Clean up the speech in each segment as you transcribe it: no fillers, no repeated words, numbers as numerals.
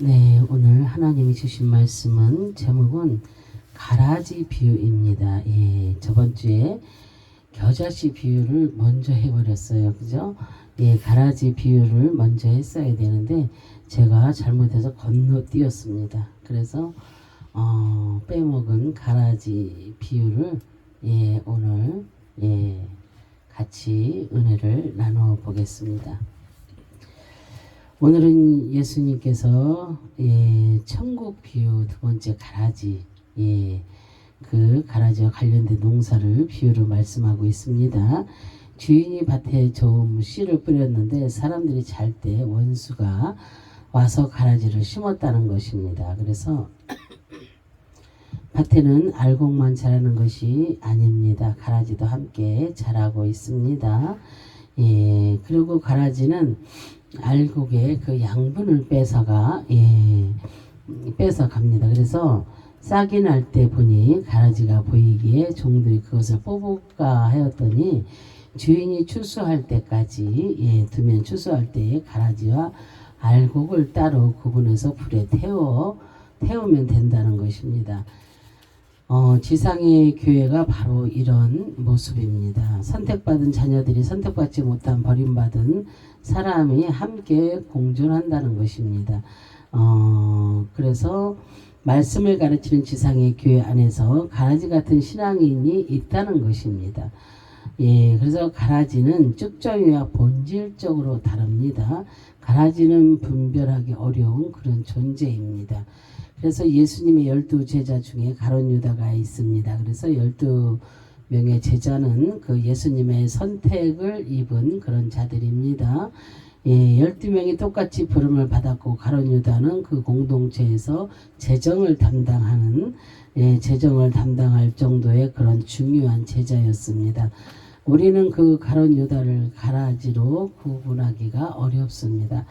네, 오늘 하나님이 주신 말씀은 제목은 가라지 비유입니다. 예, 저번 주에 겨자씨 비유를 먼저 해버렸어요. 그죠? 예, 가라지 비유를 먼저 했어야 되는데 제가 잘못해서 건너뛰었습니다. 그래서 빼먹은 가라지 비유를 오늘 같이 은혜를 나눠 보겠습니다. 오늘은 예수님께서 천국 비유 두 번째 가라지, 그 가라지와 관련된 농사를 비유로 말씀하고 있습니다. 주인이 밭에 좋은 씨를 뿌렸는데 사람들이 잘 때 원수가 와서 가라지를 심었다는 것입니다. 그래서 밭에는 알곡만 자라는 것이 아닙니다. 가라지도 함께 자라고 있습니다. 그리고 가라지는 알곡의 그 양분을 뺏어갑니다. 그래서 싹이 날 때 보니 가라지가 보이기에 종들이 그것을 뽑을까 하였더니 주인이 추수할 때까지 두면 추수할 때에 가라지와 알곡을 따로 구분해서 불에 태우면 된다는 것입니다. 지상의 교회가 바로 이런 모습입니다. 선택받은 자녀들이 선택받지 못한 버림받은 사람이 함께 공존한다는 것입니다. 그래서 말씀을 가르치는 지상의 교회 안에서 가라지 같은 신앙인이 있다는 것입니다. 그래서 가라지는 쭉정이와 본질적으로 다릅니다. 가라지는 분별하기 어려운 그런 존재입니다. 그래서 예수님의 12제자 중에 가룟 유다가 있습니다. 그래서 12명의 제자는 그 예수님의 선택을 입은 그런 자들입니다. 12명이 똑같이 부름을 받았고 가룟 유다는 그 공동체에서 재정을 담당할 정도의 그런 중요한 제자였습니다. 우리는 그 가룟 유다를 가라지로 구분하기가 어렵습니다.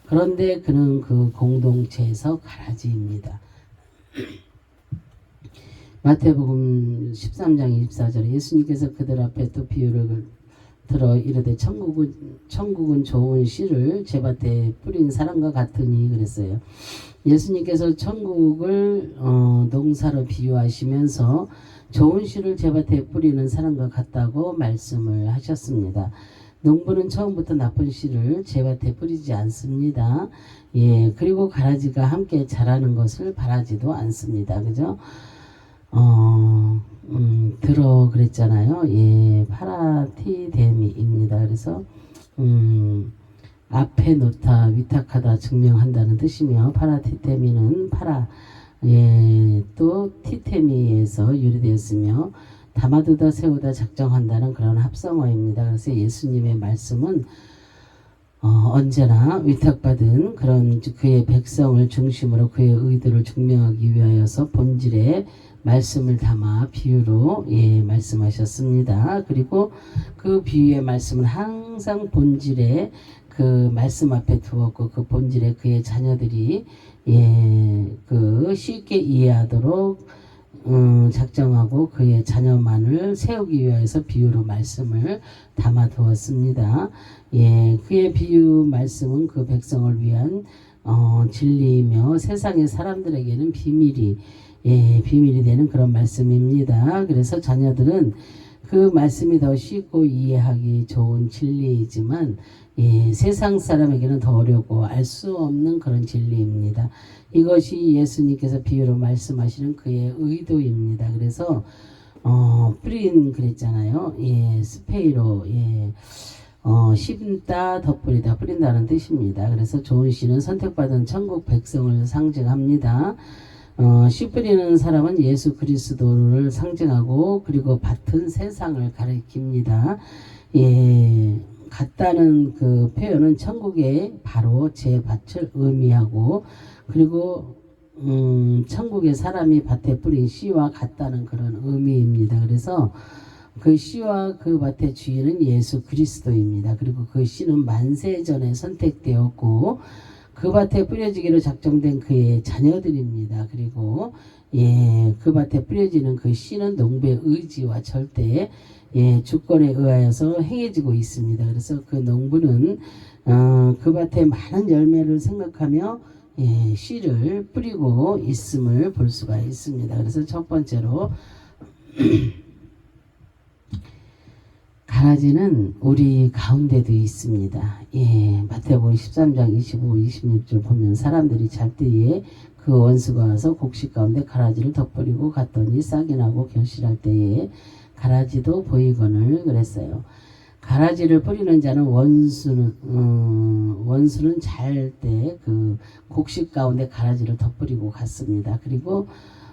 그런데 그는 그 공동체에서 가라지입니다. 마태복음 13장 24절에 예수님께서 그들 앞에 또 비유를 들어 이르되 천국은 좋은 씨를 제 밭에 뿌린 사람과 같으니 그랬어요. 예수님께서 천국을 농사로 비유하시면서 좋은 씨를 제 밭에 뿌리는 사람과 같다고 말씀을 하셨습니다. 농부는 처음부터 나쁜 씨를 제 밭에 뿌리지 않습니다. 그리고 가라지가 함께 자라는 것을 바라지도 않습니다. 그죠? 들어 그랬잖아요. 파라티데미입니다. 그래서 앞에 놓다 위탁하다 증명한다는 뜻이며 파라티데미는 또 티테미에서 유래되었으며 담아두다 세우다 작정한다는 그런 합성어입니다. 그래서 예수님의 말씀은 언제나 위탁받은 그런 그의 백성을 중심으로 그의 의도를 증명하기 위하여서 본질의 말씀을 담아 비유로 말씀하셨습니다. 그리고 그 비유의 말씀은 항상 본질의 그 말씀 앞에 두었고 그 본질의 그의 자녀들이 그 쉽게 이해하도록 작정하고 그의 자녀만을 세우기 위해서 비유로 말씀을 담아 두었습니다. 그의 비유 말씀은 그 백성을 위한 진리이며 세상의 사람들에게는 비밀이 되는 그런 말씀입니다. 그래서 자녀들은 그 말씀이 더 쉽고 이해하기 좋은 진리이지만 세상 사람에게는 더 어렵고 알 수 없는 그런 진리입니다. 이것이 예수님께서 비유로 말씀하시는 그의 의도입니다. 그래서 뿌린 그랬잖아요. 스페이로 심다 덧뿌리다 뿌린다는 뜻입니다. 그래서 좋은 씨는 선택받은 천국 백성을 상징합니다. 씨 뿌리는 사람은 예수 그리스도를 상징하고 그리고 밭은 세상을 가리킵니다. 같다는 그 표현은 천국의 바로 제 밭을 의미하고 그리고 천국의 사람이 밭에 뿌린 씨와 같다는 그런 의미입니다. 그래서 그 씨와 그 밭의 주인은 예수 그리스도입니다. 그리고 그 씨는 만세전에 선택되었고 그 밭에 뿌려지기로 작정된 그의 자녀들입니다. 그리고 그 밭에 뿌려지는 그 씨는 농부의 의지와 절대 주권에 의하여서 행해지고 있습니다. 그래서 그 농부는 그 밭에 많은 열매를 생각하며 씨를 뿌리고 있음을 볼 수가 있습니다. 그래서 첫 번째로 가라지는 우리 가운데도 있습니다. 마태복음 13장 25, 26절 보면 사람들이 잘 때에 그 원수가 와서 곡식 가운데 가라지를 덧버리고 갔더니 싹이 나고 결실할 때에 가라지도 보이거늘 그랬어요. 가라지를 뿌리는 자는 원수는 잘 때 그 곡식 가운데 가라지를 덧뿌리고 갔습니다. 그리고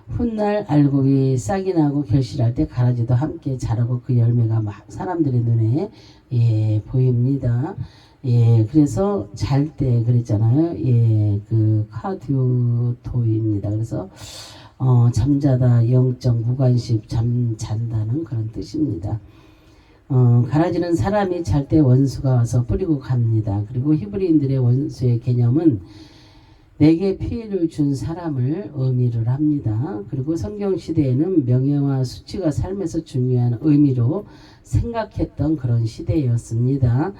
훗날 알곡이 싹이 나고 결실할 때 가라지도 함께 자라고 그 열매가 막 사람들의 눈에 보입니다. 그래서 잘 때 그랬잖아요. 그 카디오토입니다. 그래서 잠자다 영적 무관심 잠잔다는 그런 뜻입니다. 가라지는 사람이 잘 때 원수가 와서 뿌리고 갑니다. 그리고 히브리인들의 원수의 개념은 내게 피해를 준 사람을 의미를 합니다. 그리고 성경 시대에는 명예와 수치가 삶에서 중요한 의미로 생각했던 그런 시대였습니다.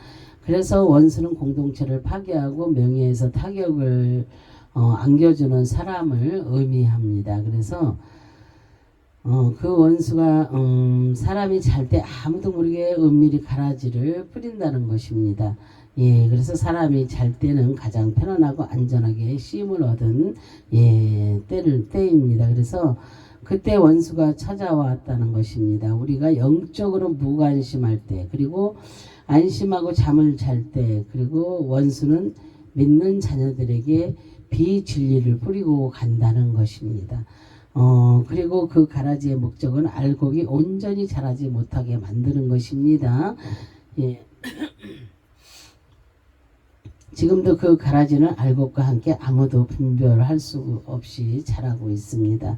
그래서 원수는 공동체를 파괴하고 명예에서 타격을 안겨주는 사람을 의미합니다. 그래서 그 원수가 사람이 잘 때 아무도 모르게 은밀히 가라지를 뿌린다는 것입니다. 그래서 사람이 잘 때는 가장 편안하고 안전하게 쉼을 얻은 때입니다. 그래서 그때 원수가 찾아왔다는 것입니다. 우리가 영적으로 무관심할 때, 그리고 안심하고 잠을 잘 때, 그리고 원수는 믿는 자녀들에게 비진리를 뿌리고 간다는 것입니다. 그리고 그 가라지의 목적은 알곡이 온전히 자라지 못하게 만드는 것입니다. 지금도 그 가라지는 알곡과 함께 아무도 분별할 수 없이 자라고 있습니다.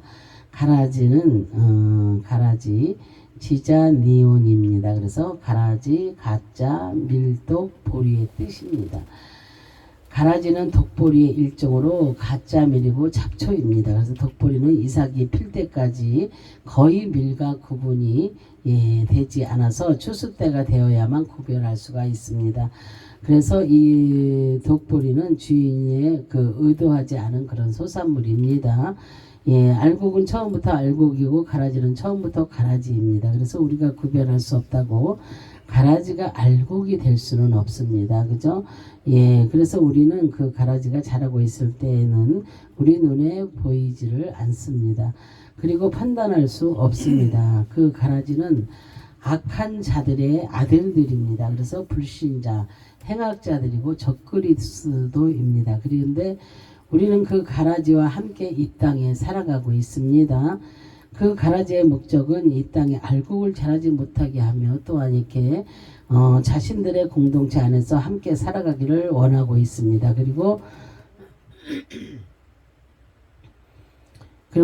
가라지는 가라지 지자니온입니다. 그래서 가라지, 가짜, 밀독, 보리의 뜻입니다. 가라지는 독보리의 일종으로 가짜밀이고 잡초입니다. 그래서 독보리는 이삭이 필 때까지 거의 밀과 구분이 되지 않아서 추수 때가 되어야만 구별할 수가 있습니다. 그래서 이 독보리는 주인의 그 의도하지 않은 그런 소산물입니다. 알곡은 처음부터 알곡이고 가라지는 처음부터 가라지입니다. 그래서 우리가 구별할 수 없다고 가라지가 알곡이 될 수는 없습니다. 그죠? 그래서 우리는 그 가라지가 자라고 있을 때에는 우리 눈에 보이지를 않습니다. 그리고 판단할 수 없습니다. 그 가라지는 악한 자들의 아들들입니다. 그래서 불신자, 행악자들이고 적그리스도입니다. 그런데 우리는 그 가라지와 함께 이 땅에 살아가고 있습니다. 그 가라지의 목적은 이 땅에 알곡을 자라지 못하게 하며 또한 이렇게 자신들의 공동체 안에서 함께 살아가기를 원하고 있습니다. 그리고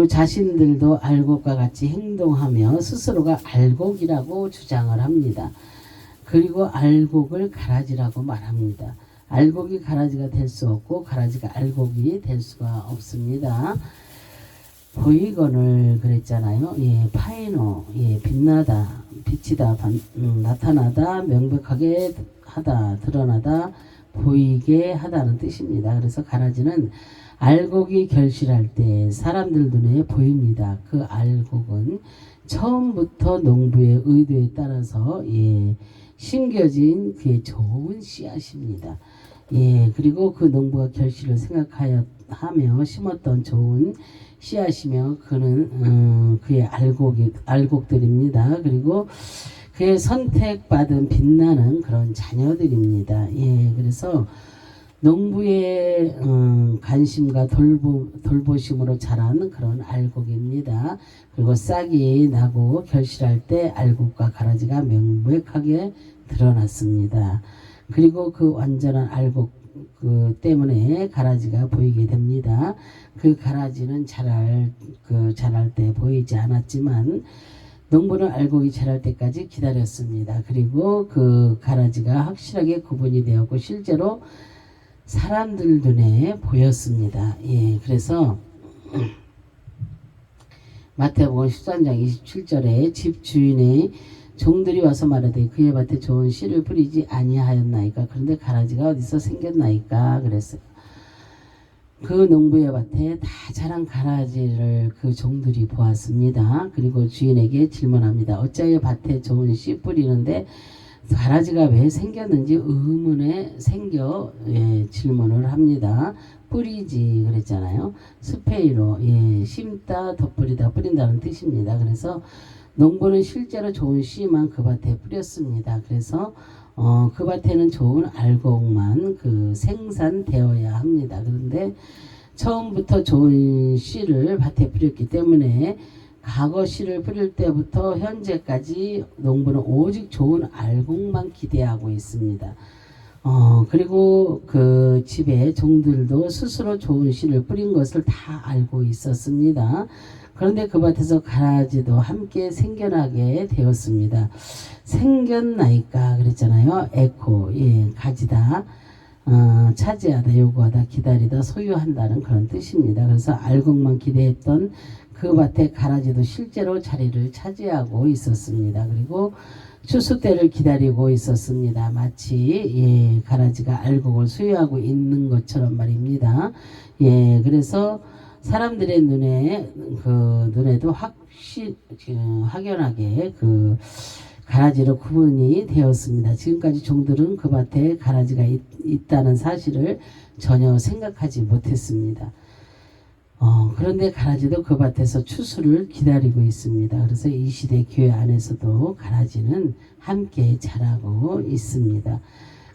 자신들도 알곡과 같이 행동하며 스스로가 알곡이라고 주장을 합니다. 그리고 알곡을 가라지라고 말합니다. 알곡이 가라지가 될 수 없고 가라지가 알곡이 될 수가 없습니다. 보이거늘 그랬잖아요. 파이노, 빛나다, 비치다, 나타나다, 명백하게 하다, 드러나다, 보이게 하다는 뜻입니다. 그래서 가라지는 알곡이 결실할 때 사람들 눈에 보입니다. 그 알곡은 처음부터 농부의 의도에 따라서 심겨진 그의 좋은 씨앗입니다. 그리고 그 농부가 결실을 생각하며 심었던 좋은 씨앗이며 그는 그의 알곡들입니다. 그리고 그의 선택받은 빛나는 그런 자녀들입니다. 그래서 농부의 관심과 돌보심으로 자란 그런 알곡입니다. 그리고 싹이 나고 결실할 때 알곡과 가라지가 명백하게 드러났습니다. 그리고 그 완전한 알곡 때문에 가라지가 보이게 됩니다. 그 가라지는 자랄 때 보이지 않았지만 농부는 알곡이 자랄 때까지 기다렸습니다. 그리고 그 가라지가 확실하게 구분이 되었고 실제로 사람들 눈에 보였습니다. 그래서 마태복음 13장 27절에 집 주인의 종들이 와서 말하되 그의 밭에 좋은 씨를 뿌리지 아니하였나이까. 그런데 가라지가 어디서 생겼나이까 그랬어요. 그 농부의 밭에 다 자란 가라지를 그 종들이 보았습니다. 그리고 주인에게 질문합니다. 어찌하여 밭에 좋은 씨 뿌리는데 가라지가 왜 생겼는지 의문에 생겨 질문을 합니다. 뿌리지 그랬잖아요. 스페이로 심다 덧뿌리다 뿌린다는 뜻입니다. 그래서 농부는 실제로 좋은 씨만 그 밭에 뿌렸습니다. 그래서 그 밭에는 좋은 알곡만 그 생산되어야 합니다. 그런데 처음부터 좋은 씨를 밭에 뿌렸기 때문에 과거 씨를 뿌릴 때부터 현재까지 농부는 오직 좋은 알곡만 기대하고 있습니다. 그리고 그 집의 종들도 스스로 좋은 씨를 뿌린 것을 다 알고 있었습니다. 그런데 그 밭에서 가라지도 함께 생겨나게 되었습니다. 생겼나이까 그랬잖아요. 에코, 가지다, 차지하다, 요구하다, 기다리다, 소유한다는 그런 뜻입니다. 그래서 알곡만 기대했던 그 밭에 가라지도 실제로 자리를 차지하고 있었습니다. 그리고 추수 때를 기다리고 있었습니다. 마치 가라지가 알곡을 소유하고 있는 것처럼 말입니다. 그래서 사람들의 눈에도 확연하게 그 가라지로 구분이 되었습니다. 지금까지 종들은 그 밭에 가라지가 있다는 사실을 전혀 생각하지 못했습니다. 그런데 가라지도 그 밭에서 추수를 기다리고 있습니다. 그래서 이 시대 교회 안에서도 가라지는 함께 자라고 있습니다.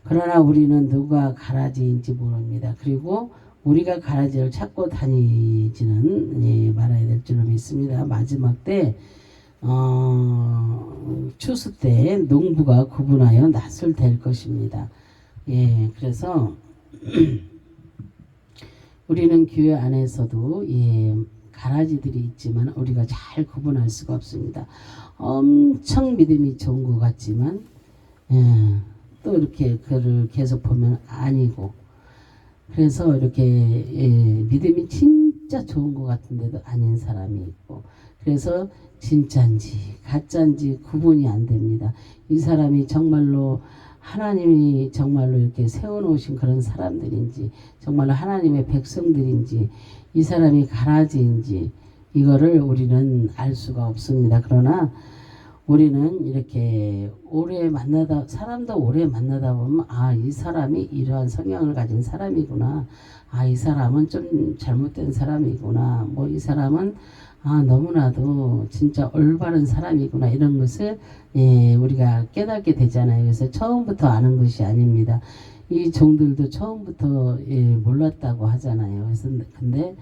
그러나 우리는 누가 가라지인지 모릅니다. 그리고 우리가 가라지를 찾고 다니지는 말아야 될 줄로 믿습니다. 마지막 때 추수 때 농부가 구분하여 낫을 댈 것입니다. 그래서 우리는 교회 안에서도 가라지들이 있지만 우리가 잘 구분할 수가 없습니다. 엄청 믿음이 좋은 것 같지만 또 이렇게 그를 계속 보면 아니고, 그래서 이렇게 믿음이 진짜 좋은 것 같은데도 아닌 사람이 있고, 그래서 진짜인지 가짜인지 구분이 안 됩니다. 이 사람이 정말로 하나님이 정말로 이렇게 세워놓으신 그런 사람들인지, 정말로 하나님의 백성들인지, 이 사람이 가라지인지, 이거를 우리는 알 수가 없습니다. 그러나 우리는 이렇게 사람도 오래 만나다 보면, 이 사람이 이러한 성향을 가진 사람이구나. 이 사람은 좀 잘못된 사람이구나. 이 사람은 너무나도 진짜 올바른 사람이구나. 이런 것을 우리가 깨닫게 되잖아요. 그래서 처음부터 아는 것이 아닙니다. 이 종들도 처음부터 몰랐다고 하잖아요. 그래서 근데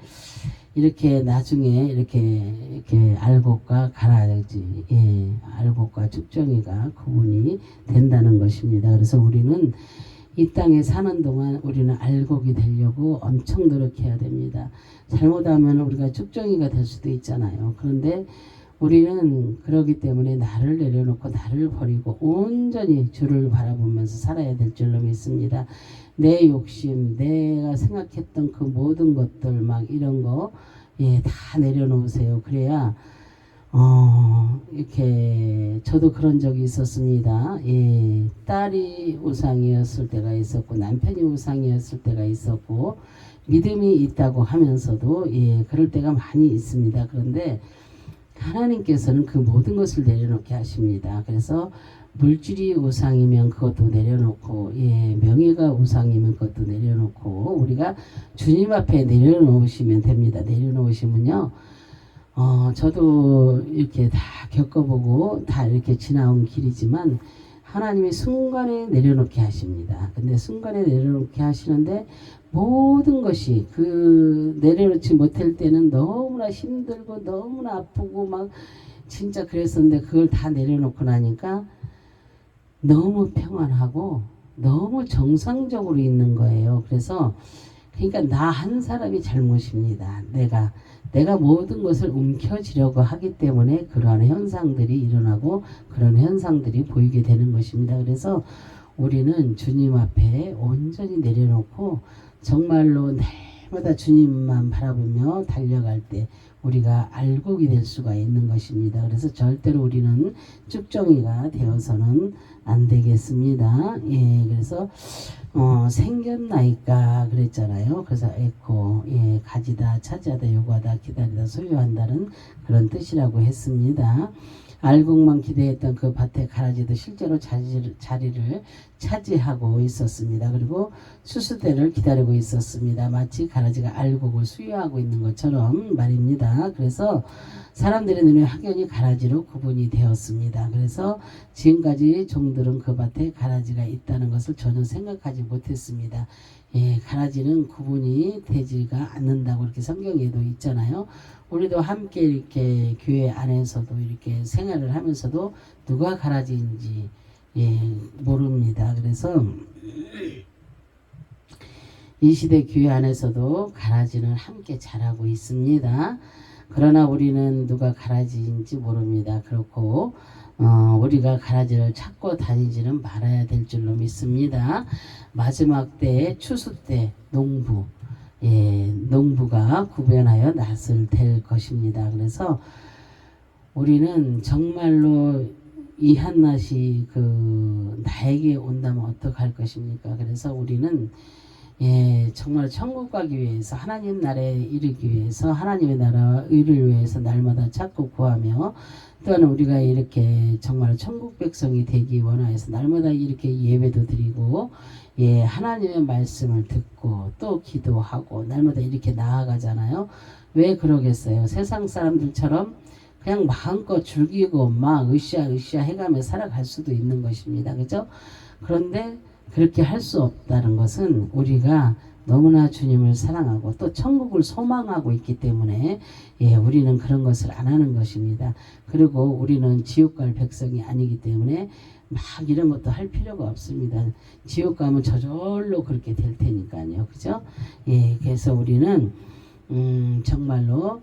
이렇게 나중에 이렇게 알곡과 가라지, 알곡과 쭉정이가 구분이 된다는 것입니다. 그래서 우리는 이 땅에 사는 동안 우리는 알곡이 되려고 엄청 노력해야 됩니다. 잘못하면 우리가 쭉정이가 될 수도 있잖아요. 그런데 우리는 그러기 때문에 나를 내려놓고 나를 버리고 온전히 주를 바라보면서 살아야 될 줄로 믿습니다. 내 욕심, 내가 생각했던 그 모든 것들 막 이런 거 다 내려놓으세요. 그래야 이렇게 저도 그런 적이 있었습니다. 딸이 우상이었을 때가 있었고 남편이 우상이었을 때가 있었고 믿음이 있다고 하면서도 그럴 때가 많이 있습니다. 그런데 하나님께서는 그 모든 것을 내려놓게 하십니다. 그래서 물질이 우상이면 그것도 내려놓고 명예가 우상이면 그것도 내려놓고 우리가 주님 앞에 내려놓으시면 됩니다. 내려놓으시면요, 저도 이렇게 다 겪어보고 다 이렇게 지나온 길이지만 하나님이 순간에 내려놓게 하십니다. 근데 순간에 내려놓게 하시는데 모든 것이 그 내려놓지 못할 때는 너무나 힘들고 너무나 아프고 막 진짜 그랬었는데 그걸 다 내려놓고 나니까 너무 평안하고 너무 정상적으로 있는 거예요. 그래서 그러니까 나 한 사람이 잘못입니다. 내가 모든 것을 움켜쥐려고 하기 때문에 그러한 현상들이 일어나고 그런 현상들이 보이게 되는 것입니다. 그래서 우리는 주님 앞에 온전히 내려놓고 정말로 날마다 주님만 바라보며 달려갈 때 우리가 알곡이 될 수가 있는 것입니다. 그래서 절대로 우리는 쭉정이가 되어서는 안 되겠습니다. 예, 그래서 생겼나이까 그랬잖아요. 그래서 에코, 예, 가지다, 차지하다, 요구하다, 기다리다, 소유한다는 그런 뜻이라고 했습니다. 알곡만 기대했던 그 밭의 가라지도 실제로 자리를 차지하고 있었습니다. 그리고 추수대를 기다리고 있었습니다. 마치 가라지가 알곡을 수유하고 있는 것처럼 말입니다. 그래서 사람들의 눈에 확연히 가라지로 구분이 되었습니다. 그래서 지금까지 종들은 그 밭에 가라지가 있다는 것을 전혀 생각하지 못했습니다. 예, 가라지는 구분이 되지가 않는다고 이렇게 성경에도 있잖아요. 우리도 함께 이렇게 교회 안에서도 이렇게 생활을 하면서도 누가 가라지인지 예, 모릅니다. 그래서 이 시대 교회 안에서도 가라지는 함께 자라고 있습니다. 그러나 우리는 누가 가라지인지 모릅니다. 그렇고 우리가 가라지를 찾고 다니지는 말아야 될 줄로 믿습니다. 마지막 때에 추수 때 농부, 예, 농부가 구변하여 낫을 댈 것입니다. 그래서 우리는 정말로 이 한낮이 나에게 온다면 어떡할 것입니까? 그래서 우리는 예, 정말 천국 가기 위해서 하나님 나라에 이르기 위해서 하나님의 나라 의를 위해서 날마다 찾고 구하며 또한 우리가 이렇게 정말 천국 백성이 되기 원하여서 날마다 이렇게 예배도 드리고 예, 하나님의 말씀을 듣고 또 기도하고 날마다 이렇게 나아가잖아요. 왜 그러겠어요? 세상 사람들처럼 그냥 마음껏 즐기고 막 으쌰으쌰 해가며 살아갈 수도 있는 것입니다. 그죠? 그런데 그렇게 할 수 없다는 것은 우리가 너무나 주님을 사랑하고 또 천국을 소망하고 있기 때문에 예, 우리는 그런 것을 안 하는 것입니다. 그리고 우리는 지옥 갈 백성이 아니기 때문에 막 이런 것도 할 필요가 없습니다. 지옥 가면 저절로 그렇게 될 테니까요. 그죠? 예, 그래서 우리는 정말로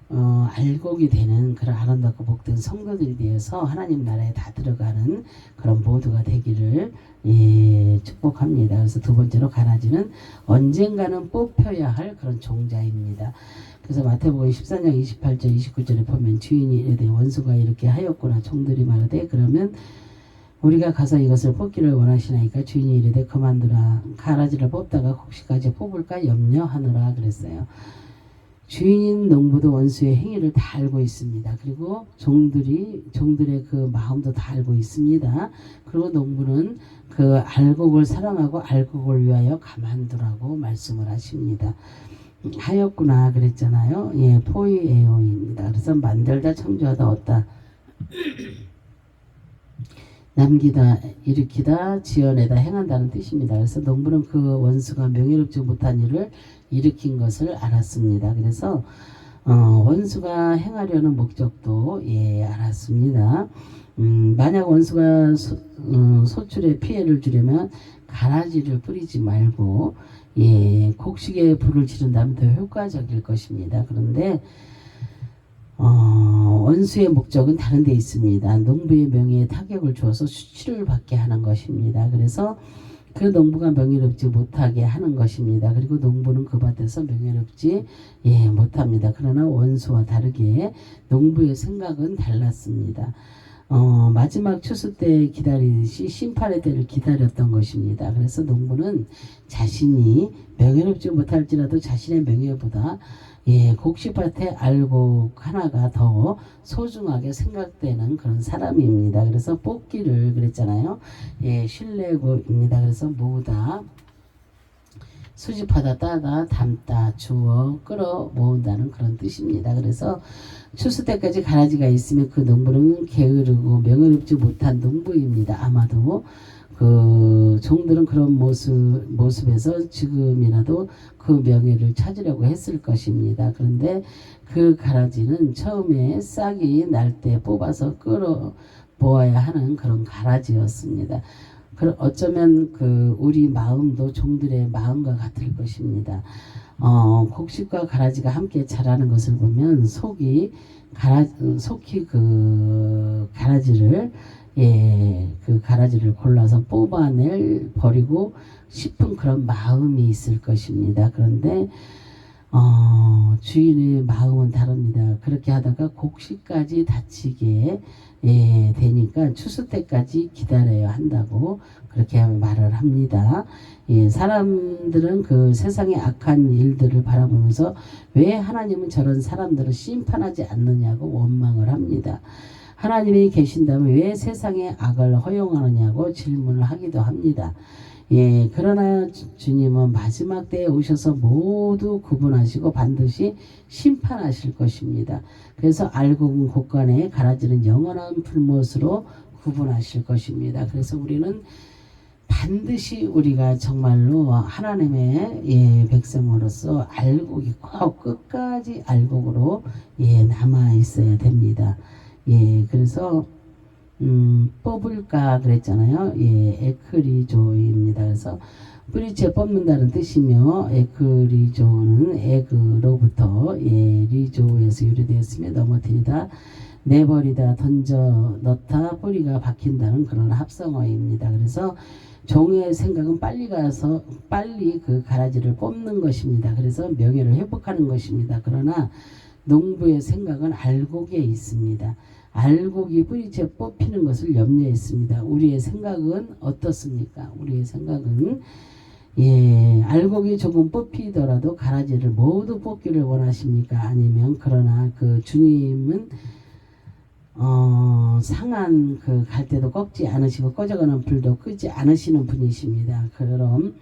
알곡이 되는 그런 아름답고 복된 성도들이 되어서 하나님 나라에 다 들어가는 그런 모두가 되기를 예, 축복합니다. 그래서 두 번째로 가라지는 언젠가는 뽑혀야 할 그런 종자입니다. 그래서 마태복음 14장 28절 29절에 보면 주인이 이르되 원수가 이렇게 하였구나. 종들이 말하되 그러면 우리가 가서 이것을 뽑기를 원하시나이까 주인이 이르되 그만두라. 가라지를 뽑다가 혹시까지 뽑을까 염려하느라 그랬어요. 주인인 농부도 원수의 행위를 다 알고 있습니다. 그리고 종들의 그 마음도 다 알고 있습니다. 그리고 농부는 그 알곡을 사랑하고 알곡을 위하여 가만두라고 말씀을 하십니다. 하였구나 그랬잖아요. 예, 포이에오입니다. 그래서 만들다, 창조하다, 얻다, 남기다, 일으키다, 지어내다, 행한다는 뜻입니다. 그래서 농부는 그 원수가 명예롭지 못한 일을 일으킨 것을 알았습니다. 그래서 원수가 행하려는 목적도 예, 알았습니다. 만약 원수가 소출에 피해를 주려면 가라지를 뿌리지 말고 예, 곡식에 불을 지른다면 더 효과적일 것입니다. 그런데 원수의 목적은 다른 데 있습니다. 농부의 명예에 타격을 주어서 수치를 받게 하는 것입니다. 그래서 그 농부가 명예롭지 못하게 하는 것입니다. 그리고 농부는 그 밭에서 명예롭지 예, 못합니다. 그러나 원수와 다르게 농부의 생각은 달랐습니다. 마지막 추수 때 기다리듯이 심판의 때를 기다렸던 것입니다. 그래서 농부는 자신이 명예롭지 못할지라도 자신의 명예보다 예, 곡식밭에 알곡 하나가 더 소중하게 생각되는 그런 사람입니다. 그래서 뽑기를 그랬잖아요. 예, 신뢰고입니다. 그래서 모으다, 수집하다, 따다, 담다, 주워, 끌어 모은다는 그런 뜻입니다. 그래서 추수 때까지 가라지가 있으면 그 농부는 게으르고 명예롭지 못한 농부입니다. 아마도 그 종들은 그런 모습에서 지금이라도 그 명예를 찾으려고 했을 것입니다. 그런데 그 가라지는 처음에 싹이 날 때 뽑아서 끌어 모아야 하는 그런 가라지였습니다. 어쩌면 우리 마음도 종들의 마음과 같을 것입니다. 곡식과 가라지가 함께 자라는 것을 보면 속히 가라지를 예, 그 가라지를 골라서 뽑아낼 버리고 싶은 그런 마음이 있을 것입니다. 그런데 주인의 마음은 다릅니다. 그렇게 하다가 곡식까지 다치게 되니까 추수 때까지 기다려야 한다고 그렇게 말을 합니다. 사람들은 그 세상의 악한 일들을 바라보면서 왜 하나님은 저런 사람들을 심판하지 않느냐고 원망을 합니다. 하나님이 계신다면 왜 세상의 악을 허용하느냐고 질문을 하기도 합니다. 그러나 주님은 마지막 때에 오셔서 모두 구분하시고 반드시 심판하실 것입니다. 그래서 알곡은 곳간에 가라지는 영원한 불못으로 구분하실 것입니다. 그래서 우리는 반드시 우리가 정말로 하나님의 백성으로서 알곡이 꼭 끝까지 알곡으로 남아 있어야 됩니다. 그래서 뽑을까 그랬잖아요. 에크리조입니다. 그래서 뿌리째 뽑는다는 뜻이며 에크리조는 에그로부터 리조에서 유래되었으며 넘어뜨리다 내버리다 던져 넣다 뿌리가 박힌다는 그런 합성어입니다. 그래서 종의 생각은 빨리 가서 빨리 그 가라지를 뽑는 것입니다. 그래서 명예를 회복하는 것입니다. 그러나 농부의 생각은 알곡에 있습니다. 알곡이 뿌리채 뽑히는 것을 염려했습니다. 우리의 생각은 어떻습니까? 우리의 생각은 알곡이 조금 뽑히더라도 가라지를 모두 뽑기를 원하십니까? 아니면 그러나 그 주님은 상한 그 갈대도 꺾지 않으시고 꺼져가는 불도 끄지 않으시는 분이십니다. 그럼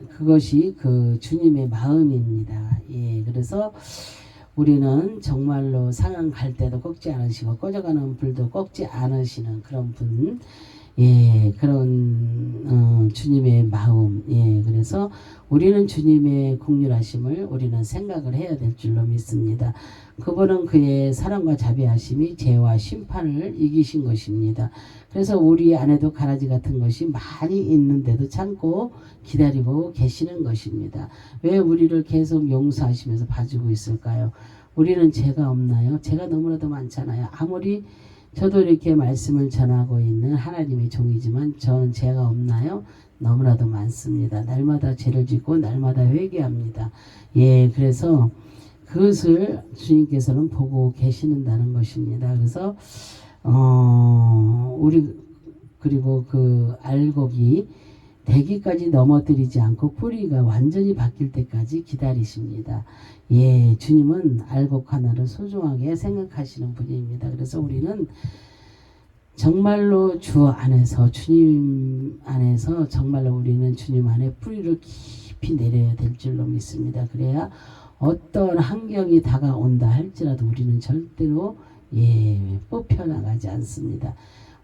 그것이 그 주님의 마음입니다. 그래서 우리는 정말로 상한 갈대도 꺾지 않으시고 꺼져가는 불도 꺾지 않으시는 그런 분, 그런 주님의 마음. 그래서 우리는 주님의 긍휼하심을 우리는 생각을 해야 될 줄로 믿습니다. 그분은 그의 사랑과 자비하심이 죄와 심판을 이기신 것입니다. 그래서 우리 안에도 가라지 같은 것이 많이 있는데도 참고 기다리고 계시는 것입니다. 왜 우리를 계속 용서하시면서 봐주고 있을까요? 우리는 죄가 없나요? 죄가 너무나도 많잖아요. 아무리 저도 이렇게 말씀을 전하고 있는 하나님의 종이지만 저는 죄가 없나요? 너무나도 많습니다. 날마다 죄를 짓고 날마다 회개합니다. 그래서 그것을 주님께서는 보고 계시는다는 것입니다. 그래서 우리 그리고 그 알곡이 대기까지 넘어뜨리지 않고 뿌리가 완전히 바뀔 때까지 기다리십니다. 주님은 알곡 하나를 소중하게 생각하시는 분입니다. 그래서 우리는 정말로 주 안에서 주님 안에서 정말로 우리는 주님 안에 뿌리를 깊이 내려야 될 줄로 믿습니다. 그래야 어떤 환경이 다가온다 할지라도 우리는 절대로 뽑혀나가지 않습니다.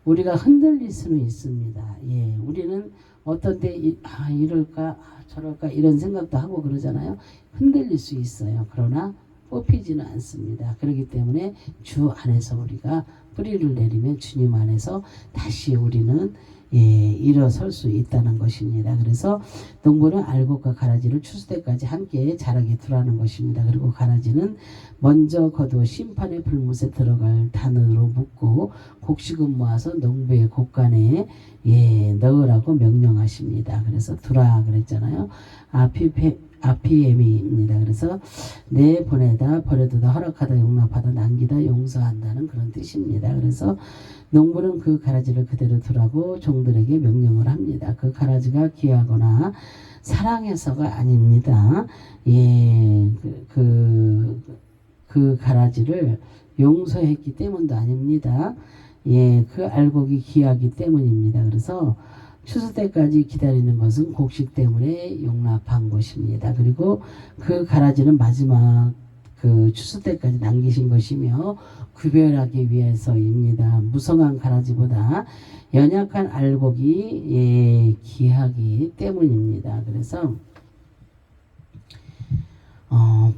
우리가 흔들릴 수는 있습니다. 우리는 어떤 때 이럴까 저럴까 이런 생각도 하고 그러잖아요. 흔들릴 수 있어요. 그러나 뽑히지는 않습니다. 그렇기 때문에 주 안에서 우리가 뿌리를 내리면 주님 안에서 다시 우리는 일어설 수 있다는 것입니다. 그래서 농부는 알곡과 가라지를 추수 때까지 함께 자라게 두라는 것입니다. 그리고 가라지는 먼저 거두어 심판의 불못에 들어갈 단으로 묶고 곡식은 모아서 농부의 곳간에 넣으라고 명령하십니다. 그래서 두라 그랬잖아요. 아피에미입니다. 그래서 내 보내다 버려두다 허락하다 용납하다 남기다 용서한다는 그런 뜻입니다. 그래서 농부는 그 가라지를 그대로 두라고 종들에게 명령을 합니다. 그 가라지가 귀하거나 사랑해서가 아닙니다. 그 가라지를 용서했기 때문도 아닙니다. 그 알곡이 귀하기 때문입니다. 그래서 추수 때까지 기다리는 것은 곡식 때문에 용납한 것입니다. 그리고 그 가라지는 마지막 그 추수 때까지 남기신 것이며 구별하기 위해서입니다. 무성한 가라지보다 연약한 알곡이 귀하기 때문입니다. 그래서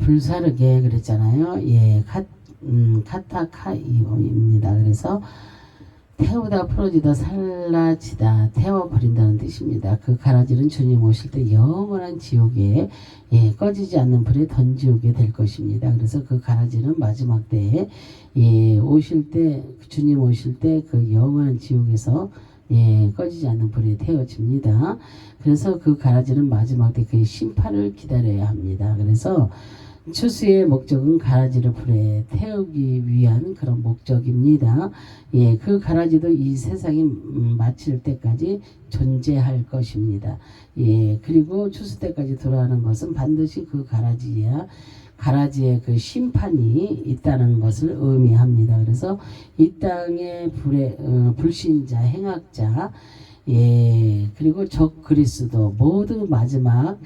불사르게 그랬잖아요. 카타카이오입니다. 그래서 태우다 풀어지다 살라지다 태워버린다는 뜻입니다. 그 가라지는 주님 오실 때 영원한 지옥에 꺼지지 않는 불에 던지오게 될 것입니다. 그래서 그 가라지는 마지막 때에 오실 때 주님 오실 때 그 영원한 지옥에서 꺼지지 않는 불에 태워집니다. 그래서 그 가라지는 마지막 때 그의 심판을 기다려야 합니다. 그래서 추수의 목적은 가라지를 불에 태우기 위한 그런 목적입니다. 그 가라지도 이 세상이 마칠 때까지 존재할 것입니다. 그리고 추수 때까지 돌아가는 것은 반드시 그 가라지의 그 심판이 있다는 것을 의미합니다. 그래서 이 땅의 불신자, 행악자, 그리고 적 그리스도 모두 마지막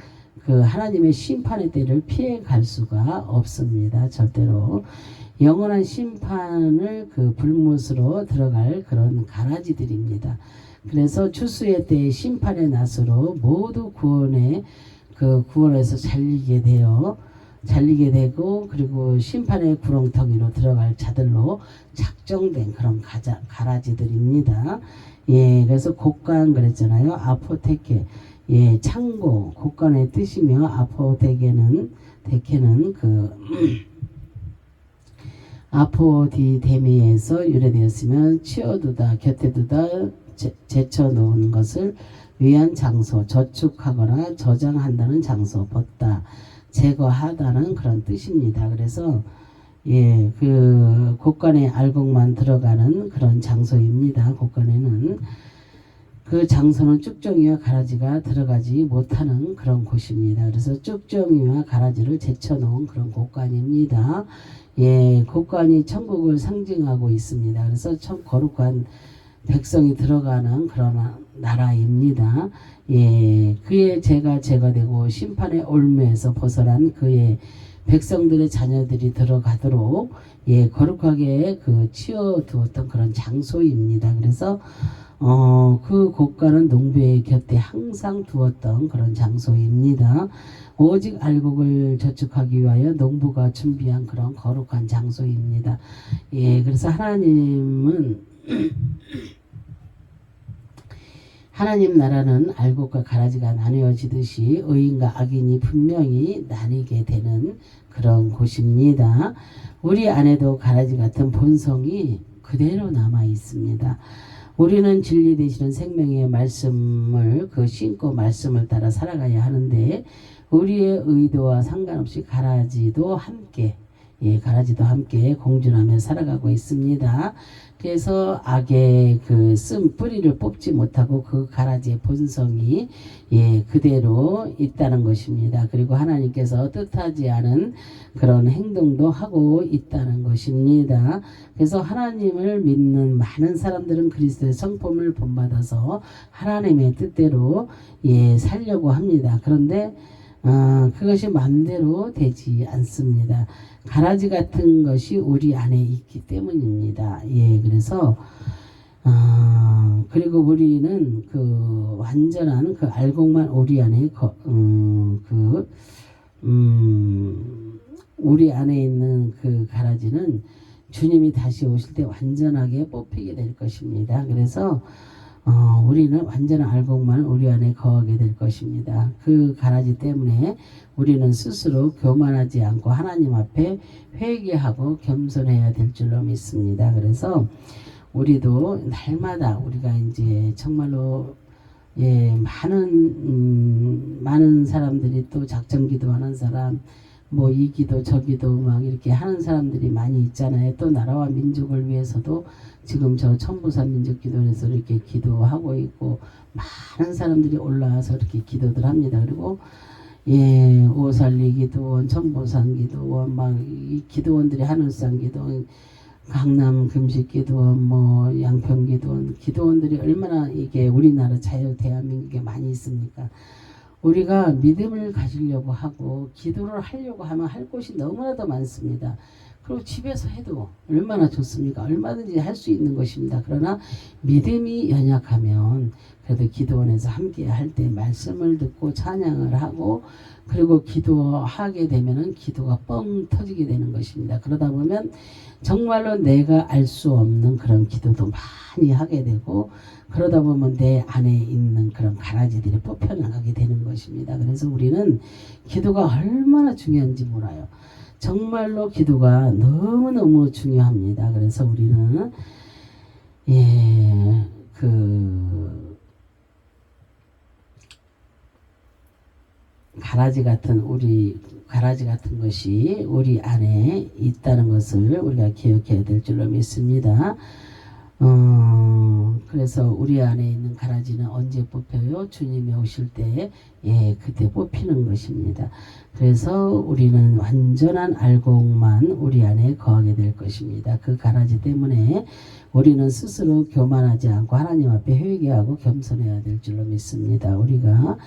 그 하나님의 심판의 때를 피해 갈 수가 없습니다. 절대로. 영원한 심판을 그 불못으로 들어갈 그런 가라지들입니다. 그래서 추수의 때의 심판의 낫으로 모두 구원에서 잘리게 되고 그리고 심판의 구렁텅이로 들어갈 자들로 작정된 그런 가라지들입니다. 그래서 곡간 그랬잖아요. 아포테케. 창고, 곡간의 뜻이며 아포데케는 아포디데미에서 유래되었으면 치워두다, 곁에 두다, 제쳐놓은 것을 위한 장소, 저축하거나 저장한다는 장소, 벗다, 제거하다는 그런 뜻입니다. 그래서 그 곡간에 알곡만 들어가는 그런 장소입니다. 곡간에는 그 장소는 쭉정이와 가라지가 들어가지 못하는 그런 곳입니다. 그래서 쭉정이와 가라지를 제쳐놓은 그런 곡간입니다. 곡간이 천국을 상징하고 있습니다. 그래서 참 거룩한 백성이 들어가는 그런 나라입니다. 그의 죄가 제거되고 심판의 올무에서 벗어난 그의 백성들의 자녀들이 들어가도록 거룩하게 치워두었던 그런 장소입니다. 그래서 그 곡간은 농부의 곁에 항상 두었던 그런 장소입니다. 오직 알곡을 저축하기 위하여 농부가 준비한 그런 거룩한 장소입니다. 그래서 하나님 나라는 알곡과 가라지가 나뉘어지듯이 의인과 악인이 분명히 나뉘게 되는 그런 곳입니다. 우리 안에도 가라지 같은 본성이 그대로 남아 있습니다. 우리는 진리 되시는 생명의 말씀을 신고 말씀을 따라 살아가야 하는데 우리의 의도와 상관없이 가라지도 함께 공존하며 살아가고 있습니다. 그래서 악의 쓴 뿌리를 뽑지 못하고 그 가라지의 본성이 그대로 있다는 것입니다. 그리고 하나님께서 뜻하지 않은 그런 행동도 하고 있다는 것입니다. 그래서 하나님을 믿는 많은 사람들은 그리스도의 성품을 본받아서 하나님의 뜻대로 살려고 합니다. 그런데 그것이 마음대로 되지 않습니다. 가라지 같은 것이 우리 안에 있기 때문입니다. 그래서 그리고 우리는 완전한 알곡만 우리 안에 우리 안에 있는 그 가라지는 주님이 다시 오실 때 완전하게 뽑히게 될 것입니다. 그래서 우리는 완전한 알곡만 우리 안에 거하게 될 것입니다. 그 가라지 때문에 우리는 스스로 교만하지 않고 하나님 앞에 회개하고 겸손해야 될 줄로 믿습니다. 그래서 우리도 날마다 우리가 이제 정말로 많은 사람들이 또 작정 기도하는 사람, 이 기도 저 기도 막 이렇게 하는 사람들이 많이 있잖아요. 또 나라와 민족을 위해서도 지금 저 천부산 민족기도원에서 이렇게 기도하고 있고 많은 사람들이 올라와서 이렇게 기도들 합니다. 그리고 오살리 기도원, 천부산 기도원 이 기도원들이 하늘산 기도원, 강남 금식 기도원, 양평 기도원들이 얼마나 이게 우리나라 대한민국에 많이 있습니까? 우리가 믿음을 가지려고 하고 기도를 하려고 하면 할 곳이 너무나도 많습니다. 그리고 집에서 해도 얼마나 좋습니까? 얼마든지 할 수 있는 것입니다. 그러나 믿음이 연약하면 그래도 기도원에서 함께 할 때 말씀을 듣고 찬양을 하고 그리고 기도하게 되면은 기도가 뻥 터지게 되는 것입니다. 그러다 보면 정말로 내가 알 수 없는 그런 기도도 많이 하게 되고 그러다 보면 내 안에 있는 그런 가라지들이 뽑혀나가게 되는 것입니다. 그래서 우리는 기도가 얼마나 중요한지 몰라요. 정말로 기도가 너무너무 중요합니다. 그래서 우리는 그 가라지 같은 것이 우리 안에 있다는 것을 우리가 기억해야 될 줄로 믿습니다. 그래서 우리 안에 있는 가라지는 언제 뽑혀요? 주님이 오실 때, 그때 뽑히는 것입니다. 그래서 우리는 완전한 알곡만 우리 안에 거하게 될 것입니다. 그 가라지 때문에 우리는 스스로 교만하지 않고 하나님 앞에 회개하고 겸손해야 될 줄로 믿습니다. 우리가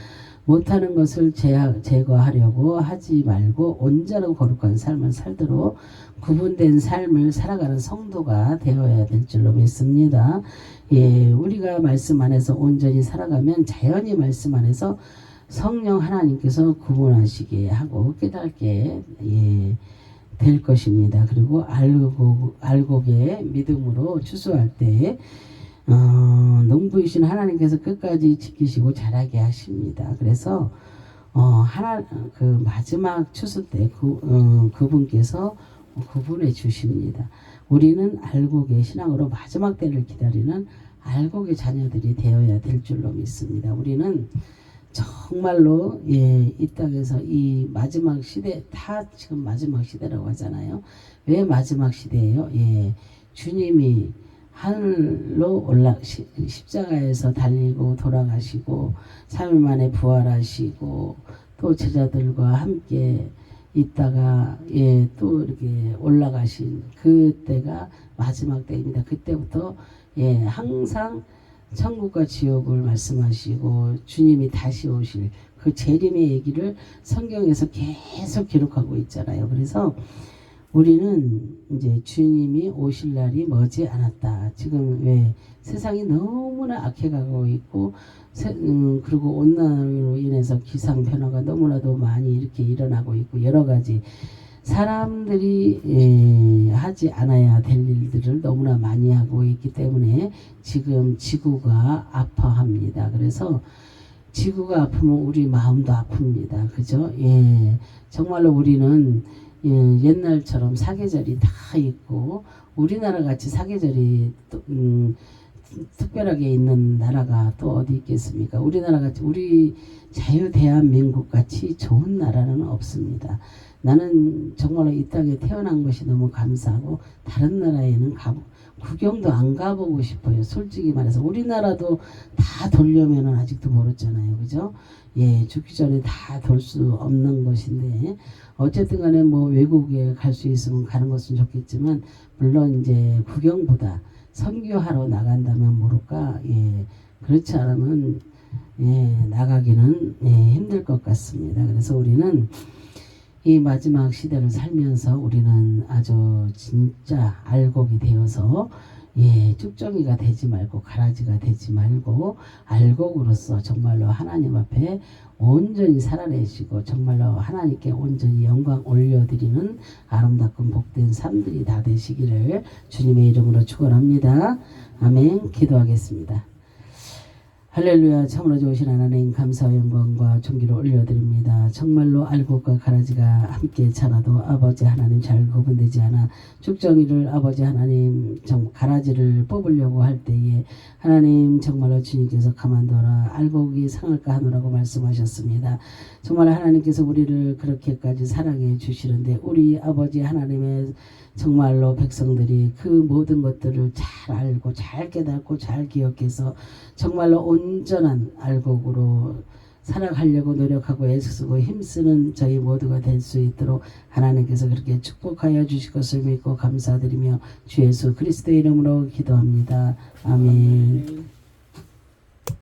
못하는 것을 제거하려고 하지 말고 온전하고 거룩한 삶을 살도록 구분된 삶을 살아가는 성도가 되어야 될 줄로 믿습니다. 우리가 말씀 안에서 온전히 살아가면 자연히 말씀 안에서 성령 하나님께서 구분하시게 하고 깨닫게 될 것입니다. 그리고 알곡의 믿음으로 추수할 때 농부이신 하나님께서 끝까지 지키시고 자라게 하십니다. 그래서 그 마지막 추수 때 그분께서 구분해 주십니다. 우리는 알곡의 신앙으로 마지막 때를 기다리는 알곡의 자녀들이 되어야 될 줄로 믿습니다. 우리는 정말로 이 땅에서 이 마지막 시대, 다 지금 마지막 시대라고 하잖아요. 왜 마지막 시대예요? 주님이 하늘로 십자가에서 달리고 돌아가시고 3일 만에 부활하시고 또 제자들과 함께 있다가 또 이렇게 올라가신 그때가 마지막 때입니다. 그때부터 항상 천국과 지옥을 말씀하시고 주님이 다시 오실 그 재림의 얘기를 성경에서 계속 기록하고 있잖아요. 그래서 우리는 이제 주님이 오실 날이 머지 않았다. 지금 왜 세상이 너무나 악해가고 있고 그리고 온난화로 인해서 기상 변화가 너무나도 많이 이렇게 일어나고 있고 여러 가지 사람들이 하지 않아야 될 일들을 너무나 많이 하고 있기 때문에 지금 지구가 아파합니다. 그래서 지구가 아프면 우리 마음도 아픕니다. 그죠? 정말로 우리는 옛날처럼 사계절이 다 있고 우리나라 같이 사계절이 특별하게 있는 나라가 또 어디 있겠습니까? 우리나라 같이 우리 자유 대한민국 같이 좋은 나라는 없습니다. 나는 정말로 이 땅에 태어난 것이 너무 감사하고 다른 나라에는 구경도 안 가보고 싶어요. 솔직히 말해서 우리나라도 다 돌려면은 아직도 멀었잖아요. 그죠? 죽기 전에 다 돌 수 없는 것인데 어쨌든 간에 뭐 외국에 갈 수 있으면 가는 것은 좋겠지만 물론 이제 구경보다 선교하러 나간다면 모를까 그렇지 않으면 나가기는 힘들 것 같습니다. 그래서 우리는 이 마지막 시대를 살면서 우리는 아주 진짜 알곡이 되어서 쭉정이가 되지 말고 가라지가 되지 말고 알곡으로서 정말로 하나님 앞에 온전히 살아내시고 정말로 하나님께 온전히 영광 올려드리는 아름답고 복된 삶들이 다 되시기를 주님의 이름으로 축원합니다. 아멘. 기도하겠습니다. 할렐루야. 참으로 좋으신 하나님 감사와 영광과 존귀를 올려드립니다. 정말로 알곡과 가라지가 함께 자라도 아버지 하나님 잘 구분되지 않아 쭉정이를 아버지 하나님 가라지를 뽑으려고 할 때에 하나님 정말로 주님께서 가만둬라 알곡이 상할까 하노라고 말씀하셨습니다. 정말 하나님께서 우리를 그렇게까지 사랑해 주시는데 우리 아버지 하나님의 정말로 백성들이 그 모든 것들을 잘 알고 잘 깨닫고 잘 기억해서 정말로 온전한 알곡으로 살아가려고 노력하고 애쓰고 힘쓰는 저희 모두가 될 수 있도록 하나님께서 그렇게 축복하여 주실 것을 믿고 감사드리며 주 예수 그리스도의 이름으로 기도합니다. 아멘.